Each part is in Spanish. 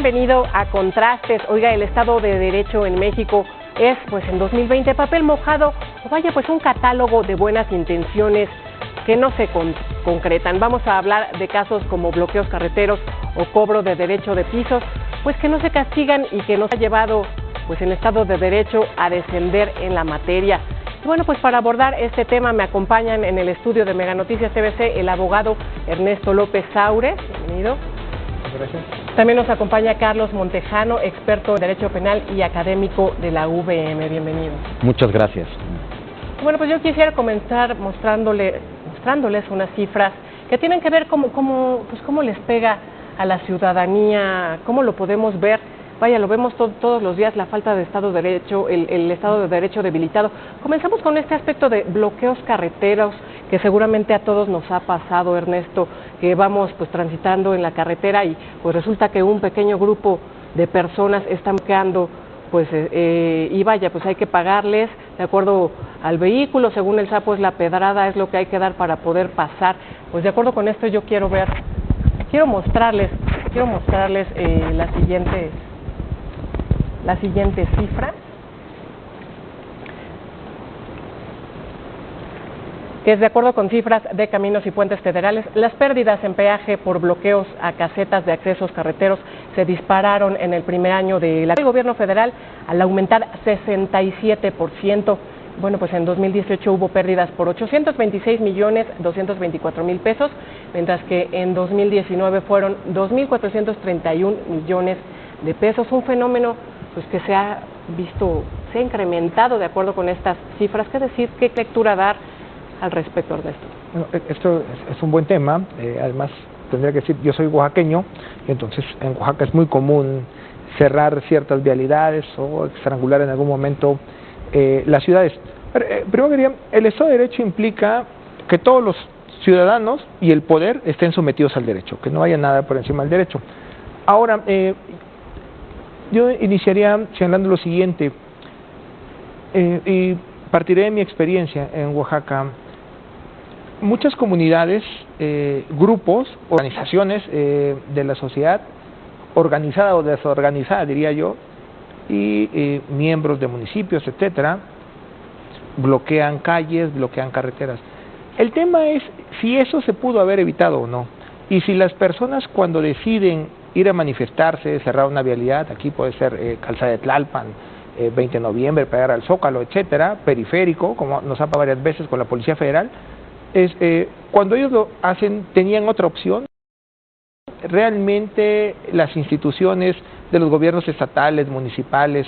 bienvenido a Contrastes. Oiga, el Estado de Derecho en México es, pues en 2020, papel mojado, o vaya, pues un catálogo de buenas intenciones que no se concretan. Vamos a hablar de casos como bloqueos carreteros o cobro de derecho de pisos, pues que no se castigan y que nos ha llevado, pues el Estado de Derecho a descender en la materia. Y bueno, pues para abordar este tema me acompañan en el estudio de Mega Noticias TVC el abogado Ernesto López Saure. Bienvenido. Gracias. También nos acompaña Carlos Montejano, experto en Derecho Penal y académico de la UVM. Bienvenido. Muchas gracias. Bueno, pues yo quisiera comenzar mostrándoles unas cifras que tienen que ver cómo les pega a la ciudadanía, cómo lo podemos ver. Vaya, lo vemos todos los días, la falta de Estado de Derecho, el Estado de Derecho debilitado. Comenzamos con este aspecto de bloqueos carreteros, que seguramente a todos nos ha pasado, Ernesto, que vamos pues transitando en la carretera y pues resulta que un pequeño grupo de personas están bloqueando, pues y vaya, pues hay que pagarles de acuerdo al vehículo, según el SAPO es la pedrada, es lo que hay que dar para poder pasar. Pues de acuerdo con esto yo quiero mostrarles la siguiente cifra, que es de acuerdo con cifras de Caminos y Puentes Federales, las pérdidas en peaje por bloqueos a casetas de accesos carreteros se dispararon en el primer año del gobierno federal al aumentar 67%. Bueno, pues en 2018 hubo pérdidas por 826.224.000 pesos, mientras que en 2019 fueron 2.431 millones de pesos, un fenómeno pues que se ha incrementado de acuerdo con estas cifras. ¿Qué decir? ¿Qué lectura dar al respecto, Ernesto? Bueno, esto es un buen tema. Además, tendría que decir, yo soy oaxaqueño, y entonces en Oaxaca es muy común cerrar ciertas vialidades o estrangular en algún momento las ciudades. Primero quería, el Estado de Derecho implica que todos los ciudadanos y el poder estén sometidos al derecho, que no haya nada por encima del derecho. Ahora, yo iniciaría señalando lo siguiente, y partiré de mi experiencia en Oaxaca. Muchas comunidades, grupos, organizaciones de la sociedad, organizada o desorganizada, diría yo, y miembros de municipios, etcétera, bloquean calles, bloquean carreteras. El tema es si eso se pudo haber evitado o no, y si las personas cuando deciden ir a manifestarse, cerrar una vialidad, aquí puede ser Calzada de Tlalpan, 20 de noviembre, pegar al Zócalo, etcétera, periférico, como nos ha pasado varias veces con la Policía Federal, cuando ellos lo hacen, tenían otra opción. Realmente las instituciones de los gobiernos estatales, municipales,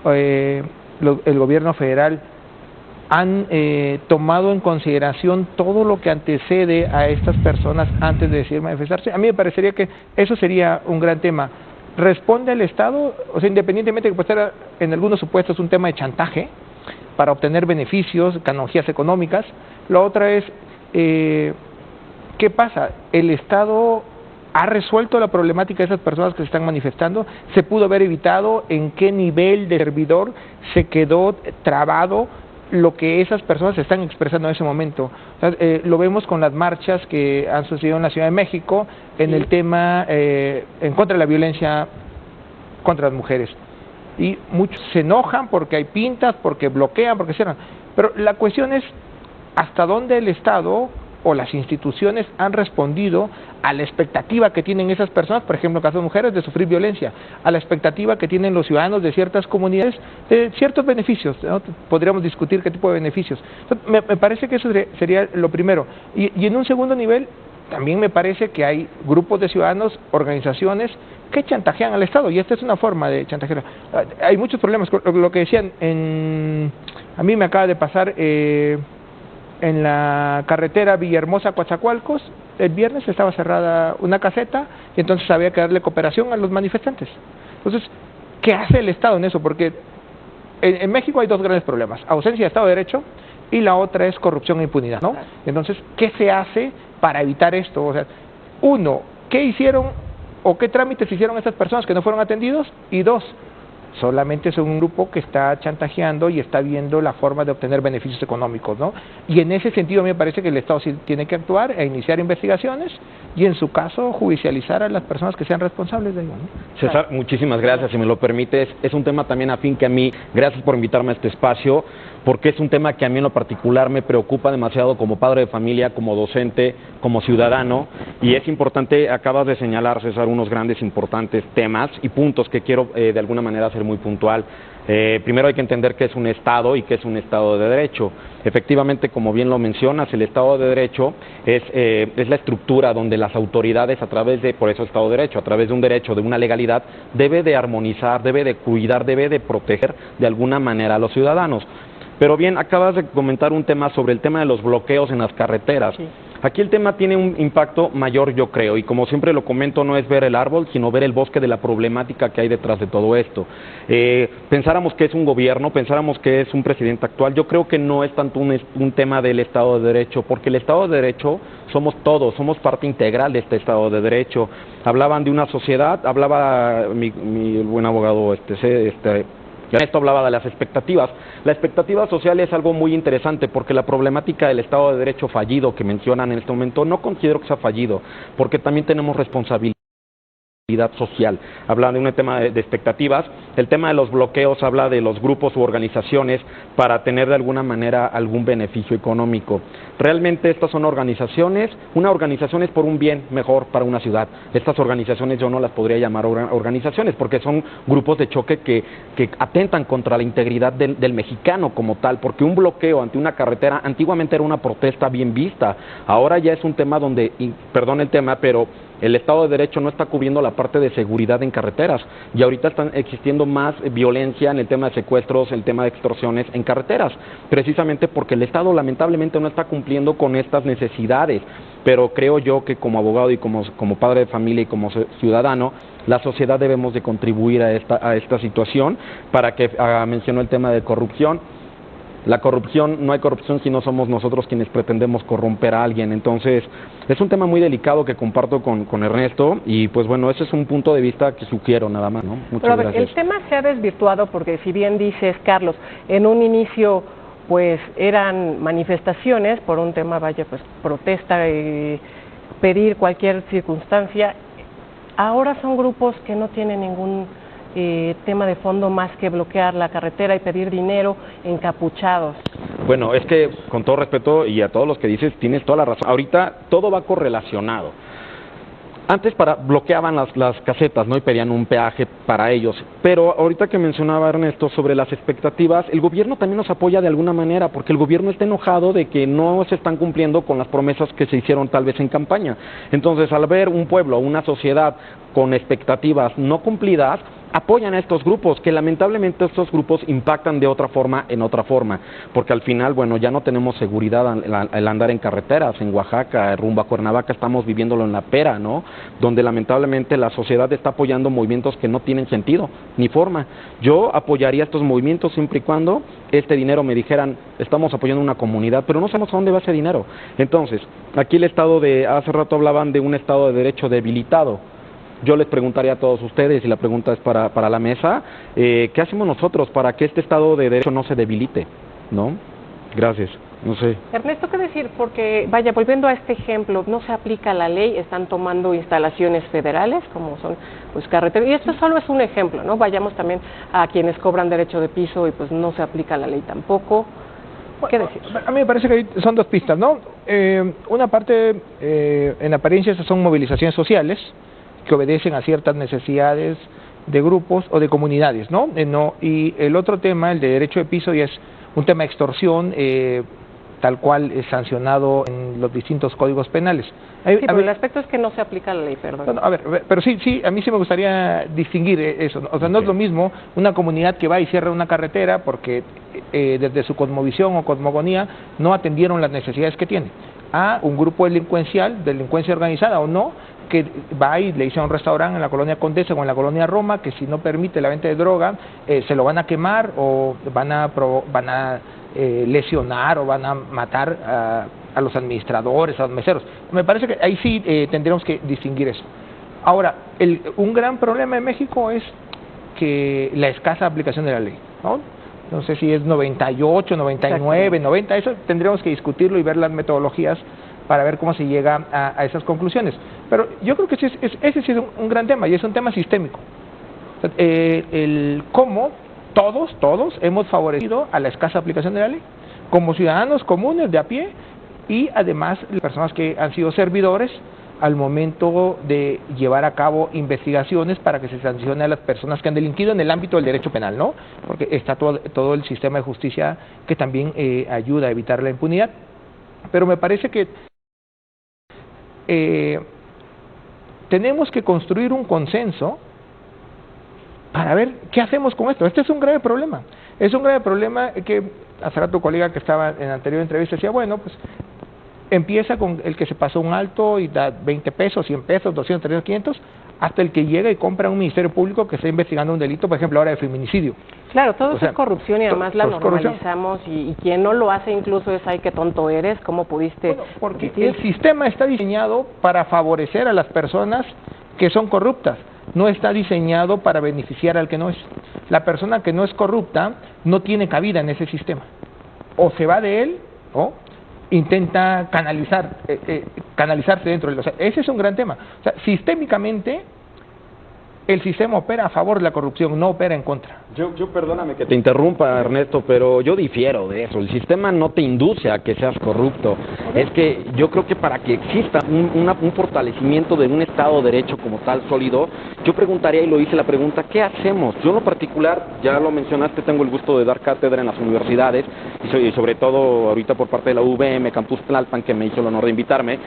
el gobierno federal han tomado en consideración todo lo que antecede a estas personas antes de decidir manifestarse. A mí me parecería que eso sería un gran tema. ¿Responde el Estado? O sea, independientemente de que pueda ser en algunos supuestos un tema de chantaje para obtener beneficios, canonjías económicas. La otra es, ¿qué pasa? ¿El Estado ha resuelto la problemática de esas personas que se están manifestando? ¿Se pudo haber evitado? ¿En qué nivel de servidor se quedó trabado lo que esas personas están expresando en ese momento? O sea, lo vemos con las marchas que han sucedido en la Ciudad de México en el tema en contra de la violencia contra las mujeres. Y muchos se enojan porque hay pintas, porque bloquean, porque cierran. Pero la cuestión es hasta dónde el Estado o las instituciones han respondido a la expectativa que tienen esas personas, por ejemplo, en el caso de mujeres, de sufrir violencia, a la expectativa que tienen los ciudadanos de ciertas comunidades, de ciertos beneficios, ¿no? Podríamos discutir qué tipo de beneficios. Entonces, me parece que eso sería lo primero. Y en un segundo nivel, también me parece que hay grupos de ciudadanos, organizaciones, que chantajean al Estado, y esta es una forma de chantajear. Hay muchos problemas, lo que decían, a mí me acaba de pasar en la carretera Villahermosa-Coatzacoalcos, el viernes estaba cerrada una caseta y entonces había que darle cooperación a los manifestantes. Entonces, ¿qué hace el Estado en eso? Porque en México hay dos grandes problemas: ausencia de Estado de Derecho y la otra es corrupción e impunidad, ¿no? Entonces, ¿qué se hace para evitar esto? O sea, uno, ¿qué hicieron o qué trámites hicieron estas personas que no fueron atendidos? Y dos, solamente son un grupo que está chantajeando y está viendo la forma de obtener beneficios económicos, ¿no? Y en ese sentido a mí me parece que el Estado sí tiene que actuar e iniciar investigaciones y en su caso judicializar a las personas que sean responsables de ello, ¿no? César, muchísimas gracias, si me lo permites. Es un tema también afín que a mí, gracias por invitarme a este espacio, porque es un tema que a mí en lo particular me preocupa demasiado como padre de familia, como docente, como ciudadano, y es importante, acabas de señalar, César, unos grandes importantes temas y puntos que quiero de alguna manera hacer muy puntual. Primero hay que entender qué es un Estado y qué es un Estado de Derecho. Efectivamente, como bien lo mencionas, el Estado de Derecho es la estructura donde las autoridades, a través de, por eso Estado de Derecho, a través de un derecho, de una legalidad, debe de armonizar, debe de cuidar, debe de proteger de alguna manera a los ciudadanos. Pero bien, acabas de comentar un tema sobre el tema de los bloqueos en las carreteras. Sí. Aquí el tema tiene un impacto mayor, yo creo, y como siempre lo comento, no es ver el árbol, sino ver el bosque de la problemática que hay detrás de todo esto. Pensáramos que es un gobierno, pensáramos que es un presidente actual. Yo creo que no es tanto un tema del Estado de Derecho, porque el Estado de Derecho somos todos, somos parte integral de este Estado de Derecho. Hablaban de una sociedad, hablaba mi buen abogado esto hablaba de las expectativas. La expectativa social es algo muy interesante porque la problemática del Estado de Derecho fallido que mencionan en este momento no considero que sea fallido, porque también tenemos responsabilidad social. Habla de un tema de expectativas. El tema de los bloqueos habla de los grupos u organizaciones para tener de alguna manera algún beneficio económico. Realmente estas son organizaciones, una organización es por un bien mejor para una ciudad. Estas organizaciones yo no las podría llamar organizaciones porque son grupos de choque que atentan contra la integridad del mexicano como tal, porque un bloqueo ante una carretera antiguamente era una protesta bien vista, ahora ya es un tema donde, y perdón el tema, pero el Estado de Derecho no está cubriendo la parte de seguridad en carreteras y ahorita están existiendo más violencia en el tema de secuestros, el tema de extorsiones en carreteras, precisamente porque el Estado lamentablemente no está cumpliendo con estas necesidades. Pero creo yo que como abogado y como padre de familia y como ciudadano, la sociedad debemos de contribuir a esta situación para que, mencionó el tema de corrupción. La corrupción, no hay corrupción si no somos nosotros quienes pretendemos corromper a alguien. Entonces, es un tema muy delicado que comparto con Ernesto y pues bueno, ese es un punto de vista que sugiero nada más, ¿no? Muchas gracias. El tema se ha desvirtuado porque si bien dices, Carlos, en un inicio pues eran manifestaciones por un tema, vaya, pues protesta, pedir cualquier circunstancia, ahora son grupos que no tienen ningún tema de fondo más que bloquear la carretera y pedir dinero encapuchados. Bueno, es que con todo respeto y a todos los que dices, tienes toda la razón. Ahorita todo va correlacionado. Antes bloqueaban las casetas, ¿no? Y pedían un peaje para ellos. Pero ahorita que mencionaba Ernesto sobre las expectativas, el gobierno también nos apoya de alguna manera, porque el gobierno está enojado de que no se están cumpliendo con las promesas que se hicieron tal vez en campaña. Entonces, al ver un pueblo, una sociedad con expectativas no cumplidas, apoyan a estos grupos, que lamentablemente estos grupos impactan de otra forma en otra forma, porque al final, bueno, ya no tenemos seguridad al andar en carreteras, en Oaxaca, rumbo a Cuernavaca, estamos viviéndolo en La Pera, ¿no? Donde lamentablemente la sociedad está apoyando movimientos que no tienen sentido, ni forma. Yo apoyaría estos movimientos siempre y cuando este dinero me dijeran, estamos apoyando una comunidad, pero no sabemos a dónde va ese dinero. Entonces, aquí hace rato hablaban de un Estado de Derecho debilitado. Yo les preguntaría a todos ustedes, y la pregunta es para la mesa, ¿qué hacemos nosotros para que este Estado de Derecho no se debilite? ¿No? Gracias. No sé. Ernesto, ¿qué decir? Porque, vaya, volviendo a este ejemplo, no se aplica la ley, están tomando instalaciones federales, como son pues carreteras, y esto solo es un ejemplo, ¿no? Vayamos también a quienes cobran derecho de piso y pues no se aplica la ley tampoco. ¿Qué decir? A mí me parece que son dos pistas, ¿no? Una parte, en apariencia, estas son movilizaciones sociales, que obedecen a ciertas necesidades de grupos o de comunidades, ¿no? Y el otro tema, el de derecho de piso, ya es un tema de extorsión, tal cual es sancionado en los distintos códigos penales. Sí, pero el aspecto es que no se aplica la ley, perdón. A ver, pero sí, a mí sí me gustaría distinguir eso. O sea, no es lo mismo una comunidad que va y cierra una carretera porque desde su cosmovisión o cosmogonía no atendieron las necesidades que tiene, a un grupo delincuencial, delincuencia organizada o no, que va y le dice a un restaurante en la colonia Condesa o en la colonia Roma que si no permite la venta de droga se lo van a quemar o van a lesionar o van a matar a los administradores, a los meseros. Me parece que ahí sí tendremos que distinguir eso. Ahora, un gran problema en México es que la escasa aplicación de la ley, ¿no? No sé si es 98, 99, 90, eso tendríamos que discutirlo y ver las metodologías para ver cómo se llega a esas conclusiones. Pero yo creo que ese sí es un gran tema, y es un tema sistémico. El cómo todos hemos favorecido a la escasa aplicación de la ley, como ciudadanos comunes de a pie, y además las personas que han sido servidores al momento de llevar a cabo investigaciones para que se sancione a las personas que han delinquido en el ámbito del derecho penal, ¿no? Porque está todo el sistema de justicia que también ayuda a evitar la impunidad. Pero me parece que tenemos que construir un consenso para ver qué hacemos con esto. Este es un grave problema. Es un grave problema que hace rato tu colega que estaba en la anterior entrevista decía, bueno, pues empieza con el que se pasó un alto y da 20 pesos, 100 pesos, 200, 300, 500, hasta el que llega y compra un ministerio público que está investigando un delito, por ejemplo, ahora de feminicidio. Claro, todo eso es corrupción y además la normalizamos y quien no lo hace incluso es, ay, qué tonto eres, ¿cómo pudiste? Bueno, porque el sistema está diseñado para favorecer a las personas que son corruptas, no está diseñado para beneficiar al que no es. La persona que no es corrupta no tiene cabida en ese sistema. O se va de él, o intenta canalizarse dentro de él. O sea, ese es un gran tema. O sea, sistémicamente el sistema opera a favor de la corrupción, no opera en contra. Yo perdóname que te interrumpa, Ernesto, pero yo difiero de eso. El sistema no te induce a que seas corrupto. Es que yo creo que para que exista un fortalecimiento de un Estado de Derecho como tal sólido, yo preguntaría, y lo hice la pregunta, ¿qué hacemos? Yo en lo particular, ya lo mencionaste, tengo el gusto de dar cátedra en las universidades, y sobre todo ahorita por parte de la UVM, Campus Tlalpan, que me hizo el honor de invitarme,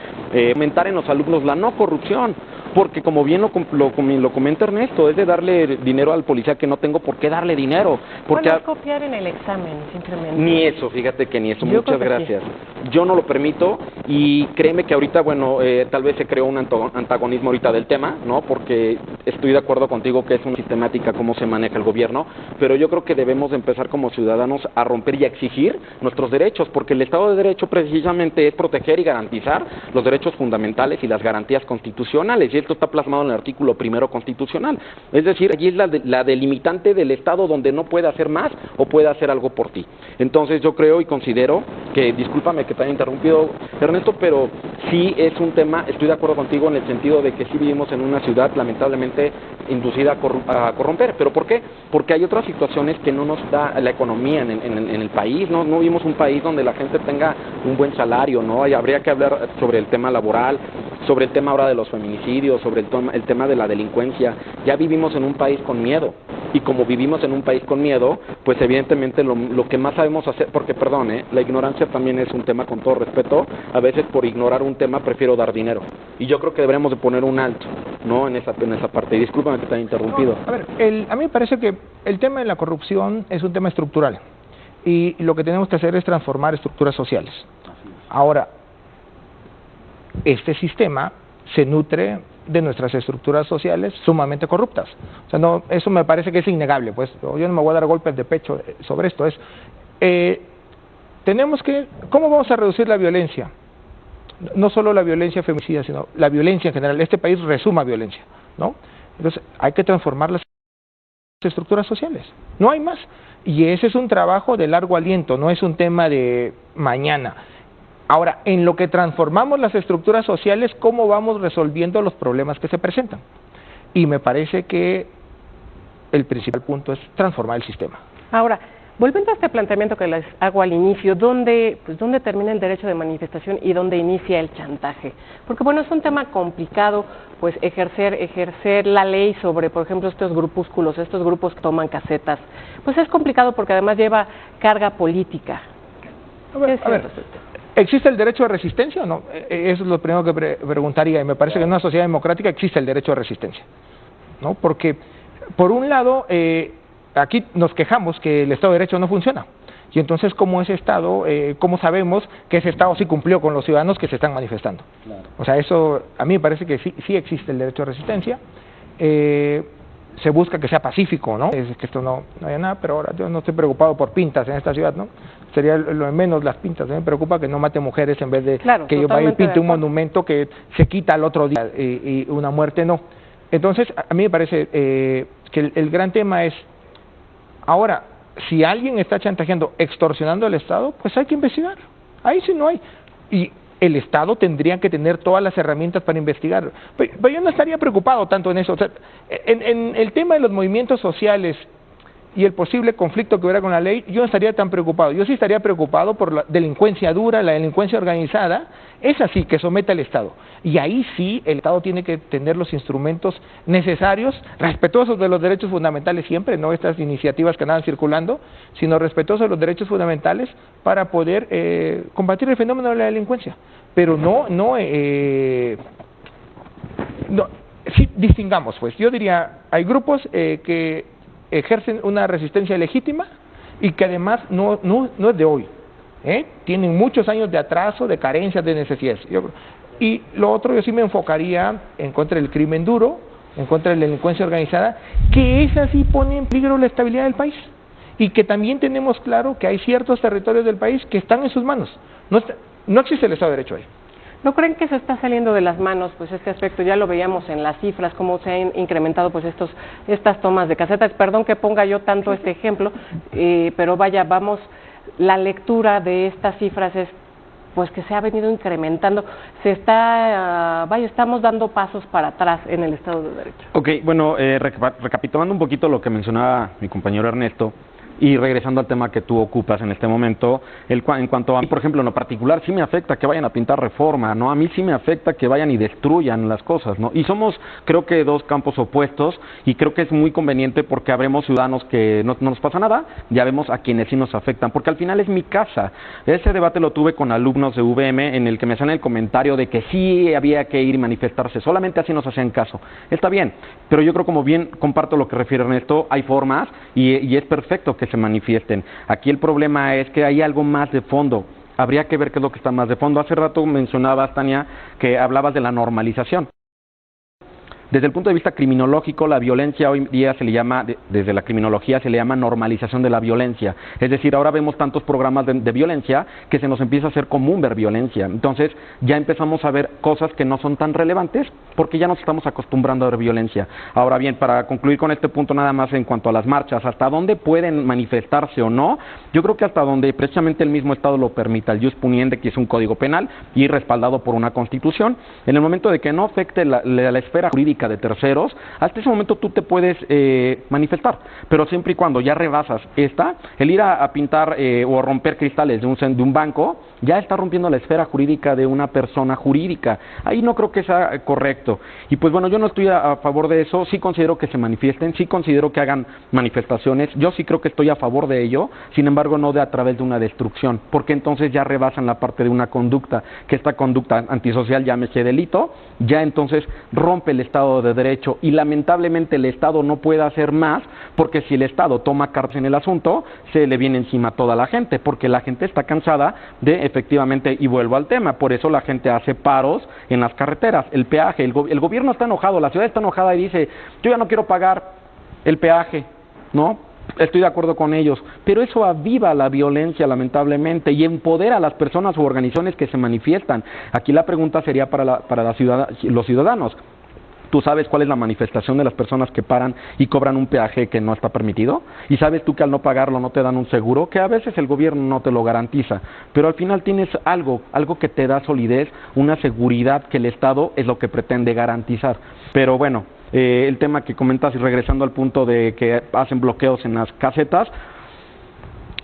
fomentar en los alumnos la no corrupción. Porque como bien lo comenta Ernesto, es de darle dinero al policía que no tengo por qué darle dinero. Porque bueno, es copiar en el examen, simplemente. Ni eso, fíjate que ni eso, muchas gracias. Sí. Yo no lo permito y créeme que ahorita, bueno, tal vez se creó un antagonismo ahorita del tema, ¿no? Porque estoy de acuerdo contigo que es una sistemática cómo se maneja el gobierno, pero yo creo que debemos empezar como ciudadanos a romper y a exigir nuestros derechos, porque el Estado de Derecho precisamente es proteger y garantizar los derechos fundamentales y las garantías constitucionales, y esto está plasmado en el artículo 1 constitucional. Es decir, allí es la delimitante del Estado donde no puede hacer más o puede hacer algo por ti. Entonces yo creo y considero que, discúlpame que te haya interrumpido, Ernesto, pero sí es un tema, estoy de acuerdo contigo en el sentido de que sí vivimos en una ciudad lamentablemente inducida a corromper. ¿Pero por qué? Porque hay otras situaciones que no nos da la economía en el país, no vivimos un país donde la gente tenga un buen salario, ¿no? Habría que hablar sobre el tema laboral, sobre el tema ahora de los feminicidios, sobre el tema de la delincuencia. Ya vivimos en un país con miedo, y como vivimos en un país con miedo, pues evidentemente lo que más sabemos hacer, porque perdón, la ignorancia también es un tema, con todo respeto, a veces por ignorar un tema prefiero dar dinero, y yo creo que deberíamos de poner un alto, ¿no? En esa parte, y discúlpame que te haya interrumpido. No, a ver, a mí me parece que el tema de la corrupción es un tema estructural, y lo que tenemos que hacer es transformar estructuras sociales. Ahora, este sistema se nutre de nuestras estructuras sociales sumamente corruptas. O sea, no, eso me parece que es innegable, pues yo no me voy a dar golpes de pecho sobre esto. Tenemos que, ¿cómo vamos a reducir la violencia? No solo la violencia femicida, sino la violencia en general. Este país resuma violencia, ¿no? Entonces, hay que transformar las estructuras sociales, no hay más. Y ese es un trabajo de largo aliento, no es un tema de mañana. Ahora, en lo que transformamos las estructuras sociales, ¿cómo vamos resolviendo los problemas que se presentan? Y me parece que el principal punto es transformar el sistema. Ahora, volviendo a este planteamiento que les hago al inicio, ¿dónde termina el derecho de manifestación y dónde inicia el chantaje? Porque bueno, es un tema complicado, pues ejercer la ley sobre, por ejemplo, estos grupúsculos, estos grupos que toman casetas, pues es complicado porque además lleva carga política. A ver, ¿existe el derecho de resistencia o no? Eso es lo primero que preguntaría, y me parece que en una sociedad democrática existe el derecho de resistencia, ¿no? Porque, por un lado, aquí nos quejamos que el Estado de Derecho no funciona, y entonces, ¿cómo ese Estado, cómo sabemos que ese Estado sí cumplió con los ciudadanos que se están manifestando? Claro. O sea, eso, a mí me parece que sí existe el derecho de resistencia. Se busca que sea pacífico, ¿no? Es que esto no haya nada, pero ahora yo no estoy preocupado por pintas en esta ciudad, ¿no? Sería lo de menos las pintas. Me preocupa que no mate mujeres en vez de que yo vaya y pinte un monumento que se quita al otro día y una muerte no. Entonces, a mí me parece que el gran tema es, ahora, si alguien está chantajeando, extorsionando al Estado, pues hay que investigar. Ahí sí no hay. Y el Estado tendría que tener todas las herramientas para investigar. Pero yo no estaría preocupado tanto en eso. O sea, en el tema de los movimientos sociales y el posible conflicto que hubiera con la ley, yo no estaría tan preocupado. Yo sí estaría preocupado por la delincuencia dura, la delincuencia organizada, esa sí que somete al Estado. Y ahí sí el Estado tiene que tener los instrumentos necesarios, respetuosos de los derechos fundamentales siempre, no estas iniciativas que andan circulando, sino respetuosos de los derechos fundamentales para poder combatir el fenómeno de la delincuencia. Pero sí distingamos, pues. Yo diría, hay grupos que ejercen una resistencia legítima y que además no es de hoy, tienen muchos años de atraso, de carencias, de necesidades. Y lo otro, yo sí me enfocaría en contra del crimen duro, en contra de la delincuencia organizada, que esa sí pone en peligro la estabilidad del país, y que también tenemos claro que hay ciertos territorios del país que están en sus manos. No existe el Estado de Derecho ahí. ¿No creen que se está saliendo de las manos pues este aspecto? Ya lo veíamos en las cifras, cómo se han incrementado pues estas tomas de casetas. Perdón que ponga yo tanto este ejemplo, pero vaya, la lectura de estas cifras es pues que se ha venido incrementando. Estamos dando pasos para atrás en el Estado de Derecho. Ok, bueno, recapitulando un poquito lo que mencionaba mi compañero Ernesto, y regresando al tema que tú ocupas en este momento, en cuanto a mí, por ejemplo, en lo particular, sí me afecta que vayan a pintar Reforma, ¿no? A mí sí me afecta que vayan y destruyan las cosas, ¿no? Y somos, creo que, dos campos opuestos, y creo que es muy conveniente porque habremos ciudadanos que no nos pasa nada, ya vemos a quienes sí nos afectan, porque al final es mi casa. Ese debate lo tuve con alumnos de VM, en el que me hacían el comentario de que sí había que ir y manifestarse, solamente así nos hacían caso. Está bien, pero yo creo, como bien comparto lo que refiere Ernesto, hay formas, y es perfecto que se manifiesten. Aquí el problema es que hay algo más de fondo. Habría que ver qué es lo que está más de fondo. Hace rato mencionabas, Tania, que hablabas de la normalización. Desde el punto de vista criminológico, la violencia hoy día se le llama, desde la criminología se le llama normalización de la violencia. Es decir, ahora vemos tantos programas de violencia que se nos empieza a hacer común ver violencia. Entonces, ya empezamos a ver cosas que no son tan relevantes porque ya nos estamos acostumbrando a ver violencia. Ahora bien, para concluir con este punto nada más en cuanto a las marchas, hasta dónde pueden manifestarse o no, yo creo que hasta donde precisamente el mismo Estado lo permita, el jus puniendi, que es un código penal y respaldado por una constitución. En el momento de que no afecte la esfera jurídica de terceros, hasta ese momento tú te puedes manifestar, pero siempre y cuando ya rebasas el ir a pintar o a romper cristales de un banco, ya está rompiendo la esfera jurídica de una persona jurídica. Ahí no creo que sea correcto. Y pues bueno, yo no estoy a favor de eso. Sí considero que se manifiesten, sí considero que hagan manifestaciones, yo sí creo que estoy a favor de ello, sin embargo no a través de una destrucción, porque entonces ya rebasan la parte de una conducta, que esta conducta antisocial, llámese delito, ya entonces rompe el Estado de Derecho, y lamentablemente el Estado no puede hacer más, porque si el Estado toma cartas en el asunto, se le viene encima a toda la gente, porque la gente está cansada de, efectivamente, y vuelvo al tema, por eso la gente hace paros en las carreteras, el peaje, el gobierno está enojado, la ciudad está enojada y dice, yo ya no quiero pagar el peaje, ¿no? Estoy de acuerdo con ellos, pero eso aviva la violencia, lamentablemente, y empodera a las personas u organizaciones que se manifiestan. Aquí la pregunta sería para los ciudadanos. ¿Tú sabes cuál es la manifestación de las personas que paran y cobran un peaje que no está permitido? ¿Y sabes tú que al no pagarlo no te dan un seguro? Que a veces el gobierno no te lo garantiza, pero al final tienes algo que te da solidez, una seguridad que el Estado es lo que pretende garantizar. Pero bueno, el tema que comentas, y regresando al punto de que hacen bloqueos en las casetas,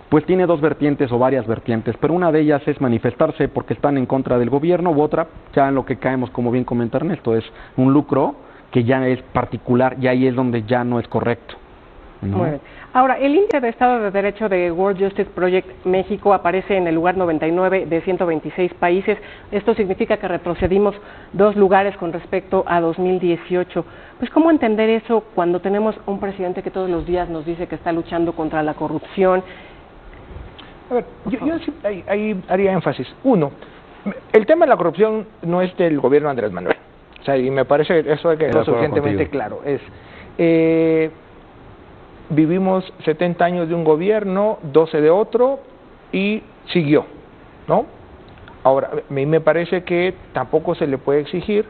pues tiene dos vertientes o varias vertientes, pero una de ellas es manifestarse porque están en contra del gobierno, u otra, ya en lo que caemos, como bien comenta Ernesto, es un lucro que ya es particular, y ahí es donde ya no es correcto, ¿no? Muy bien. Ahora, el índice de Estado de Derecho de World Justice Project México aparece en el lugar 99 de 126 países. Esto significa que retrocedimos 2 lugares con respecto a 2018. Pues, ¿cómo entender eso cuando tenemos un presidente que todos los días nos dice que está luchando contra la corrupción? A ver, yo ahí haría énfasis. Uno, el tema de la corrupción no es del gobierno de Andrés Manuel. O sea, y me parece eso hay que dejarlo suficientemente claro. Vivimos 70 años de un gobierno, 12 de otro, y siguió, ¿no? Ahora, a mí me parece que tampoco se le puede exigir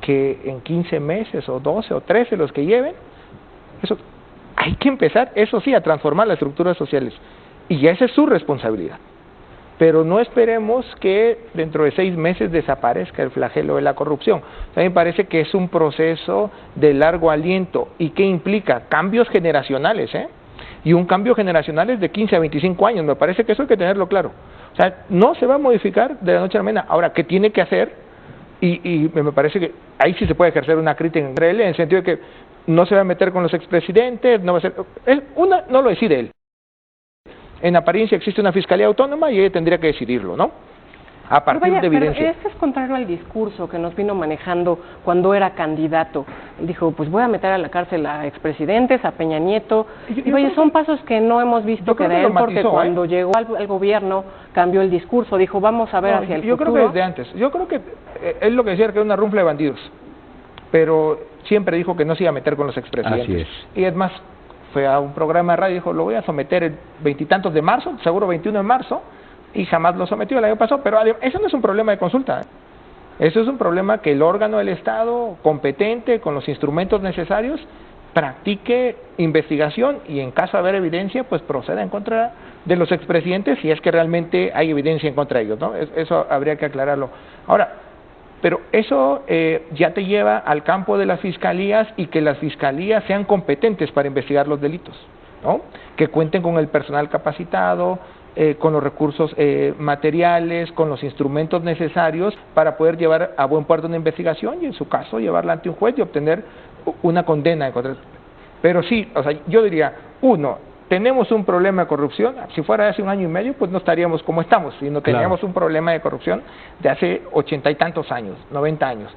que en 15 meses, o 12, o 13, los que lleven, eso hay que empezar, eso sí, a transformar las estructuras sociales. Y esa es su responsabilidad. pero no esperemos que dentro de 6 meses desaparezca el flagelo de la corrupción. A mí me parece que es un proceso de largo aliento y que implica cambios generacionales, y un cambio generacional es de 15 a 25 años, me parece que eso hay que tenerlo claro. O sea, no se va a modificar de la noche a la mañana. Ahora, ¿qué tiene que hacer? Y me parece que ahí sí se puede ejercer una crítica entre él, en el sentido de que no se va a meter con los expresidentes, no va a ser... no lo decide él. En apariencia existe una fiscalía autónoma y ella tendría que decidirlo, ¿no? A partir de evidencia. Pero este es contrario al discurso que nos vino manejando cuando era candidato. Él dijo, pues voy a meter a la cárcel a expresidentes, a Peña Nieto. Y oye, son pasos que no hemos visto que de él, porque cuando llegó al gobierno cambió el discurso, dijo, vamos a ver hacia el futuro. Yo creo que desde antes. Yo creo que él lo que decía era que era una runfla de bandidos, pero siempre dijo que no se iba a meter con los expresidentes. Así es. Y es más, fue a un programa de radio y dijo, lo voy a someter el 20 y tantos de marzo, seguro 21 de marzo, y jamás lo sometió el año pasado. Pero eso no es un problema de consulta, eso es un problema que el órgano del Estado competente, con los instrumentos necesarios, practique investigación y en caso de haber evidencia, pues proceda en contra de los expresidentes si es que realmente hay evidencia en contra de ellos, ¿no? Eso habría que aclararlo. Ahora, pero eso ya te lleva al campo de las fiscalías y que las fiscalías sean competentes para investigar los delitos, ¿no? Que cuenten con el personal capacitado, con los recursos materiales, con los instrumentos necesarios para poder llevar a buen puerto una investigación y en su caso llevarla ante un juez y obtener una condena. Pero sí, o sea, yo diría, tenemos un problema de corrupción. Si fuera de hace 1 año y medio, pues no estaríamos como estamos, sino teníamos un problema de corrupción de hace 80 y tantos años, 90 años.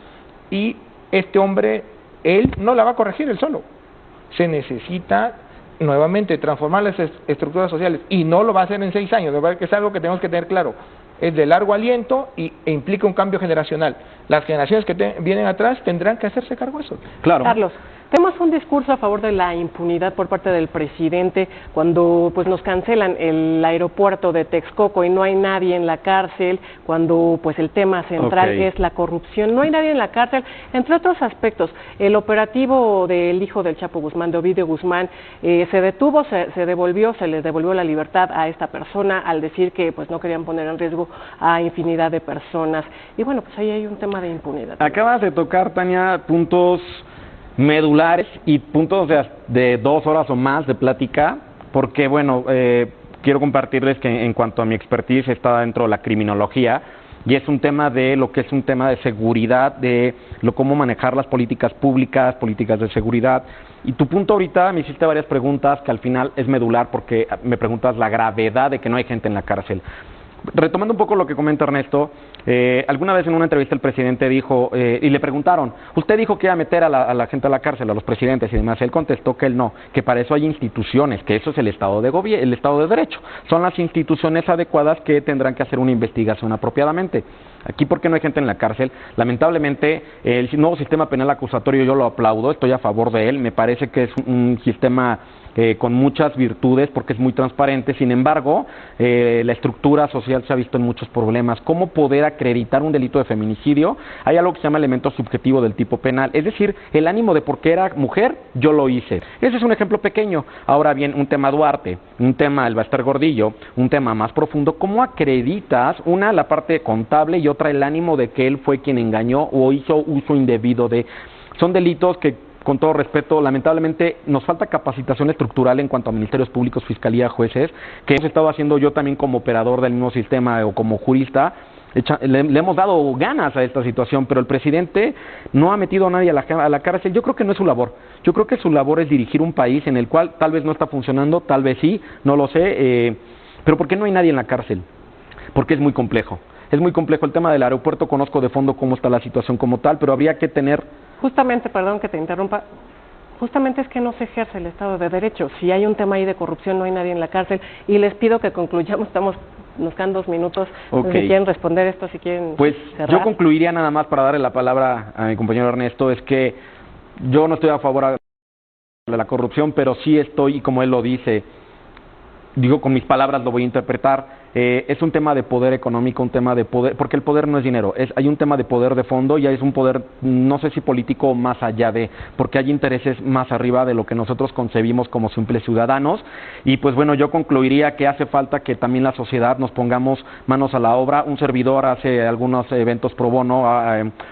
Y este hombre, él no la va a corregir él solo. Se necesita nuevamente transformar las estructuras sociales y no lo va a hacer en 6 años. Me parece que es algo que tenemos que tener claro. Es de largo aliento e implica un cambio generacional. Las generaciones que vienen atrás tendrán que hacerse cargo de eso. Claro. Carlos, tenemos un discurso a favor de la impunidad por parte del presidente cuando pues nos cancelan el aeropuerto de Texcoco y no hay nadie en la cárcel, cuando pues el tema central es la corrupción, no hay nadie en la cárcel, entre otros aspectos. El operativo del hijo del Chapo Guzmán, de Ovidio Guzmán, se detuvo, se devolvió, se les devolvió la libertad a esta persona al decir que pues no querían poner en riesgo a infinidad de personas. Y bueno, pues ahí hay un tema de impunidad. Acabas de tocar, Tania, puntos medulares y puntos de 2 horas o más de plática, porque bueno, quiero compartirles que en cuanto a mi expertise está dentro de la criminología y es un tema de lo que es un tema de seguridad, de cómo manejar las políticas públicas, políticas de seguridad. Y tu punto ahorita, me hiciste varias preguntas que al final es medular porque me preguntas la gravedad de que no hay gente en la cárcel. Retomando un poco lo que comenta Ernesto, alguna vez en una entrevista el presidente dijo, y le preguntaron, usted dijo que iba a meter a la gente a la cárcel, a los presidentes y demás, él contestó que él no, que para eso hay instituciones, que eso es el Estado el Estado de Derecho, son las instituciones adecuadas que tendrán que hacer una investigación apropiadamente. Aquí, ¿por qué no hay gente en la cárcel? Lamentablemente, el nuevo sistema penal acusatorio yo lo aplaudo, estoy a favor de él, me parece que es un sistema con muchas virtudes porque es muy transparente. Sin embargo, la estructura social se ha visto en muchos problemas. ¿Cómo poder acreditar un delito de feminicidio? Hay algo que se llama elemento subjetivo del tipo penal, es decir, el ánimo de por qué era mujer, yo lo hice. Ese es un ejemplo pequeño. Ahora bien, un tema Duarte, un tema el Bester Gordillo, un tema más profundo, ¿cómo acreditas la parte contable y otra el ánimo de que él fue quien engañó o hizo uso indebido de... Son delitos que, con todo respeto, lamentablemente nos falta capacitación estructural en cuanto a ministerios públicos, fiscalía, jueces, que hemos estado haciendo yo también como operador del mismo sistema o como jurista. Le hemos dado ganas a esta situación, pero el presidente no ha metido a nadie a la cárcel. Yo creo que no es su labor. Yo creo que su labor es dirigir un país en el cual tal vez no está funcionando, tal vez sí, no lo sé, pero ¿por qué no hay nadie en la cárcel? Porque es muy complejo. Es muy complejo el tema del aeropuerto, conozco de fondo cómo está la situación como tal, pero habría que tener... Justamente, perdón que te interrumpa, justamente es que no se ejerce el Estado de Derecho. Si hay un tema ahí de corrupción, no hay nadie en la cárcel. Y les pido que concluyamos, nos quedan 2 minutos. Si quieren responder esto, si quieren pues cerrar. Yo concluiría nada más para darle la palabra a mi compañero Ernesto, es que yo no estoy a favor de la corrupción, pero sí estoy, y como él lo dice, digo con mis palabras, lo voy a interpretar, es un tema de poder económico, un tema de poder, porque el poder no es dinero, hay un tema de poder de fondo y es un poder, no sé si político o más allá de, porque hay intereses más arriba de lo que nosotros concebimos como simples ciudadanos. Y pues bueno, yo concluiría que hace falta que también la sociedad nos pongamos manos a la obra. Un servidor hace algunos eventos pro bono,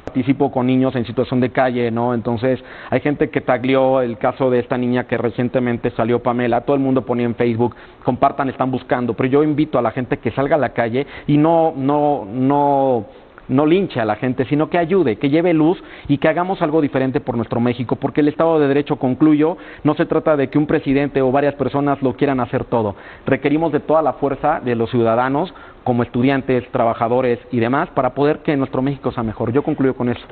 participo con niños en situación de calle, ¿no? Entonces hay gente que taglió el caso de esta niña que recientemente salió, Pamela, todo el mundo ponía en Facebook, compartan, están buscando, pero yo invito a la gente que salga a la calle y no linche a la gente, sino que ayude, que lleve luz y que hagamos algo diferente por nuestro México, porque el Estado de Derecho, concluyo, no se trata de que un presidente o varias personas lo quieran hacer todo. Requerimos de toda la fuerza de los ciudadanos, como estudiantes, trabajadores y demás, para poder que nuestro México sea mejor. Yo concluyo con eso.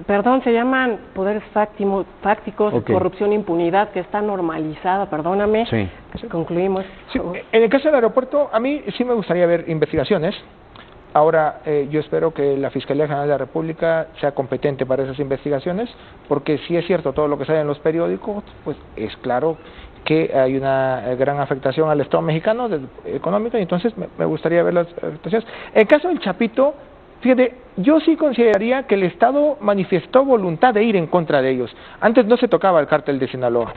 Perdón, se llaman poderes fácticos, okay. Corrupción, impunidad, que está normalizada, perdóname. Sí. Concluimos. Sí, en el caso del aeropuerto, a mí sí me gustaría ver investigaciones. Ahora, yo espero que la Fiscalía General de la República sea competente para esas investigaciones, porque si es cierto todo lo que sale en los periódicos, pues es claro que hay una gran afectación al Estado mexicano económica, y entonces me gustaría ver las afectaciones. En el caso del Chapito, fíjate, yo sí consideraría que el Estado manifestó voluntad de ir en contra de ellos. Antes no se tocaba el cártel de Sinaloa.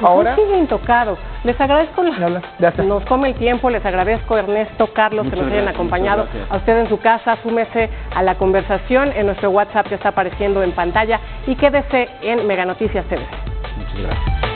Ahora sigue intocado. Les agradezco, nos come el tiempo, les agradezco Ernesto, Carlos, que nos hayan acompañado. A usted en su casa, súmese a la conversación en nuestro WhatsApp que está apareciendo en pantalla y quédese en Mega Noticias TV. Muchas gracias.